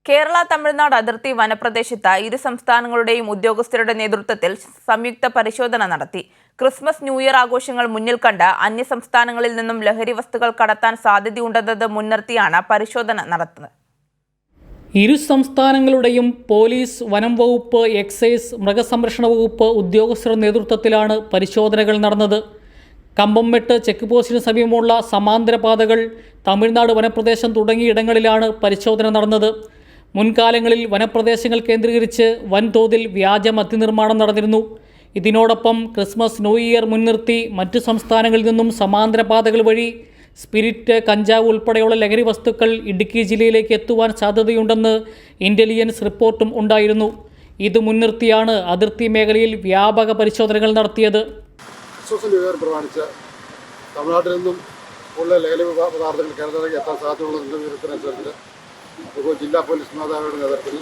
കേരള തമിഴ്നാട് അതിർത്തി വനപ്രദേശത്ത് ഇരു സംസ്ഥാനങ്ങളുടെയും ഉദ്യോഗസ്ഥരുടെ നേതൃത്വത്തിൽ സംയുക്ത പരിശോധന നടത്തി. ക്രിസ്മസ് ന്യൂ ഇയർ ആഘോഷങ്ങൾ മുന്നിൽ കണ്ട് അന്യസംസ്ഥാനങ്ങളിൽ നിന്നും ലഹരി വസ്തുക്കൾ കടത്താൻ സാധ്യതയുണ്ടെന്നത് മുൻനിർത്തിയാണ് പരിശോധന നടത്തുന്നത്. ഇരു സംസ്ഥാനങ്ങളുടെയും പോലീസ്, വനം വകുപ്പ്, എക്സൈസ്, മൃഗസംരക്ഷണ വകുപ്പ് ഉദ്യോഗസ്ഥരുടെ നേതൃത്വത്തിലാണ് പരിശോധനകൾ നടന്നത്. കമ്പംമെട്ട് ചെക്ക് പോസ്റ്റിന് സമീപമുള്ള സമാന്തര പാതകൾ, തമിഴ്നാട് വനപ്രദേശം തുടങ്ങിയിടങ്ങളിലാണ് പരിശോധന നടന്നത്. മുൻകാലങ്ങളിൽ വനപ്രദേശങ്ങൾ കേന്ദ്രീകരിച്ച് വൻതോതിൽ വ്യാജ മദ്യനിർമ്മാണം നടന്നിരുന്നു. ഇതിനോടൊപ്പം ക്രിസ്മസ് ന്യൂ ഇയർ മുൻനിർത്തി മറ്റു സംസ്ഥാനങ്ങളിൽ നിന്നും സമാന്തര പാതകൾ വഴി സ്പിരിറ്റ്, കഞ്ചാവ് ഉൾപ്പെടെയുള്ള ലഹരി വസ്തുക്കൾ ഇടുക്കി ജില്ലയിലേക്ക് എത്തുവാൻ സാധ്യതയുണ്ടെന്ന് ഇൻ്റലിജൻസ് റിപ്പോർട്ടും ഉണ്ടായിരുന്നു. ഇത് മുൻനിർത്തിയാണ് അതിർത്തി മേഖലയിൽ വ്യാപക പരിശോധനകൾ നടത്തിയത്. ക്രിസ്മസ് ന്യൂ ഇയർ പ്രമാണിച്ച് തമിഴ്നാട്ടിൽ നിന്നും ഉള്ള ലഹരി പദാർത്ഥങ്ങൾ കേരളത്തിലേക്ക് എത്താൻ സാധ്യതയുള്ള വിവരത്തിനനുസരിച്ച് ഇപ്പോൾ ജില്ലാ പോലീസ് മേധാവിയുടെ നേതൃത്വത്തിൽ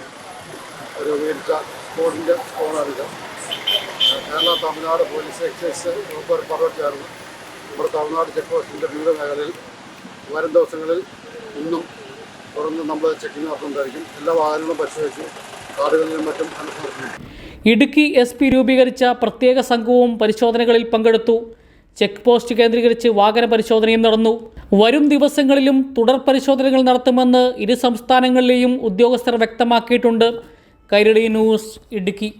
രൂപീകരിച്ച സ്ക്വാഡിൻ്റെ സ്ക്വാഡാണിത്. കേരള തമിഴ്നാട് പോലീസ്, എക്സൈസ് വകുപ്പ് പർവ്വം ചേർന്ന് നമ്മുടെ തമിഴ്നാട് ചെക്ക് പോസ്റ്റിൻ്റെ വിവിധ മേഖലയിൽ വരും ദിവസങ്ങളിൽ ഇന്നും തുടർന്ന് നമ്മൾ ചെക്കിങ് നടത്തുന്നതായിരിക്കും. എല്ലാ വാഹനങ്ങളും പരിശോധിച്ചു, കാടുകളിലും മറ്റും അനുസരിച്ചു. ഇടുക്കി SP രൂപീകരിച്ച പ്രത്യേക സംഘവും പരിശോധനകളിൽ പങ്കെടുത്തു. ചെക്ക് പോസ്റ്റ് കേന്ദ്രീകരിച്ച് വാഹന പരിശോധനയും നടന്നു. വരും ദിവസങ്ങളിലും തുടർ പരിശോധനകൾ നടത്തുമെന്ന് ഇരു സംസ്ഥാനങ്ങളിലെയും ഉദ്യോഗസ്ഥർ വ്യക്തമാക്കിയിട്ടുണ്ട്. കൈരളി ന്യൂസ്, ഇടുക്കി.